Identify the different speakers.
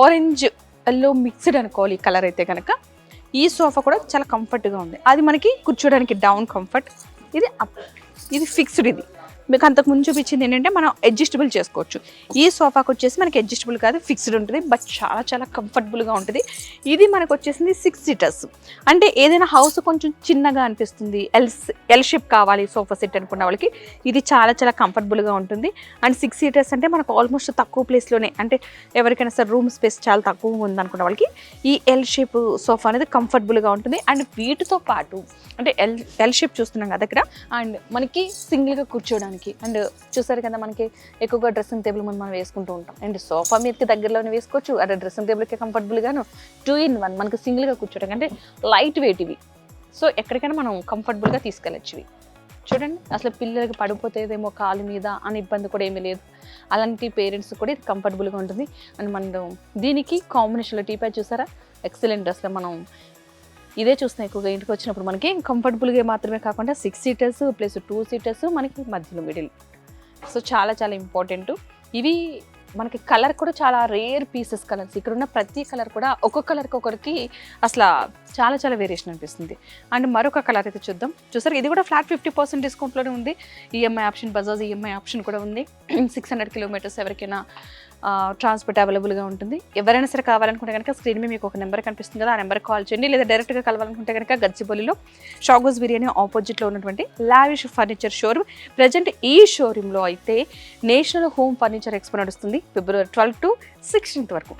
Speaker 1: Orange yellow mixed అనుకోవాలి ఈ colour అయితే కనుక. ఈ సోఫా కూడా చాలా కంఫర్ట్గా ఉంది. అది మనకి కూర్చోడానికి డౌన్ కంఫర్ట్, ఇది అప్, ఇది ఫిక్స్డ్. ఇది మీకు అంతకు ముందు చూపించింది ఏంటంటే మనం అడ్జస్టబుల్ చేసుకోవచ్చు. ఈ సోఫాకి వచ్చేసి మనకి అడ్జస్టబుల్ కాదు, ఫిక్స్డ్ ఉంటుంది, బట్ చాలా చాలా కంఫర్టబుల్గా ఉంటుంది. ఇది మనకు వచ్చేసింది 6 సీటర్స్. అంటే ఏదైనా హౌస్ కొంచెం చిన్నగా అనిపిస్తుంది, ఎల్ షేప్ కావాలి సోఫా సెట్ అనుకున్న వాళ్ళకి ఇది చాలా చాలా కంఫర్టబుల్గా ఉంటుంది. అండ్ 6 సీటర్స్ అంటే మనకు ఆల్మోస్ట్ తక్కువ ప్లేస్లోనే, అంటే ఎవరికైనా సరే రూమ్ స్పేస్ చాలా తక్కువ ఉందనుకున్న వాళ్ళకి ఈ ఎల్ షేప్ సోఫా అనేది కంఫర్టబుల్గా ఉంటుంది. అండ్ వీటితో పాటు అంటే ఎల్ షేప్ చూస్తున్నాం కదా ఇక్కడ, అండ్ మనకి సింగిల్గా కూర్చోడానికి, అండ్ చూసారు కదా మనకి ఎక్కువగా డ్రెస్సింగ్ టేబుల్ ముందు మనం వేసుకుంటూ ఉంటాం, అండ్ సోఫా మీదకి దగ్గరలోనే వేసుకోవచ్చు. అదే డ్రెస్సింగ్ టేబుల్కి కంఫర్టబుల్గాను 2 in 1 మనకి సింగిల్గా కూర్చోడానికి, అంటే లైట్ వెయిట్ ఇవి. సో ఎక్కడికైనా మనం కంఫర్టబుల్గా తీసుకెళ్ళచ్చు ఇవి. చూడండి అసలు పిల్లలకి పడిపోతేదేమో కాలు మీద అని ఇబ్బంది కూడా ఏమీ లేదు. అలాంటి పేరెంట్స్ కూడా ఇది కంఫర్టబుల్గా ఉంటుంది. అండ్ మనం దీనికి కాంబినేషన్లో టీపై చూసారా ఎక్సలెంట్. అసలు మనం ఇదే చూస్తున్నాం ఎక్కువగా ఇంటికి వచ్చినప్పుడు మనకి కంఫర్టబుల్గా మాత్రమే కాకుండా 6 సీటర్స్ ప్లస్ 2 సీటర్స్ మనకి మధ్యలో మిడిల్. సో చాలా చాలా ఇంపార్టెంట్. ఇవి మనకి కలర్ కూడా చాలా రేర్ పీసెస్ కలర్స్. ఇక్కడ ఉన్న ప్రతి కలర్ కూడా ఒక్కొక్క కలర్కి ఒకరికి అసలు చాలా చాలా వేరియేషన్ అనిపిస్తుంది. అండ్ మరొక కలర్ అయితే చూద్దాం. చూసారు ఇది కూడా ఫ్లాట్ 50% డిస్కౌంట్లోనే ఉంది. EMI option, Bajaj EMI option కూడా ఉంది. 600 కిలోమీటర్స్ ఎవరికైనా ట్రాన్స్పోర్ట్ అవైలబుల్గా ఉంటుంది. ఎవరైనా సరే కావాలనుకుంటే కనుక స్క్రీన్ మీద మీకు ఒక నెంబర్ కనిపిస్తుంది కదా, ఆ నెంబర్కి కాల్ చేయండి. లేదా డైరెక్ట్గా కలవాలనుకుంటే కనుక గచ్చిబౌలిలో షాగోస్ బిర్యానీ ఆపోజిట్లో ఉన్నటువంటి లావిష్ ఫర్నిచర్ షోరూమ్. ప్రజెంట్ ఈ షోరూంలో అయితే నేషనల్ హోమ్ ఫర్నిచర్ ఎక్స్పో నడుస్తుంది February 12 to 16 వరకు.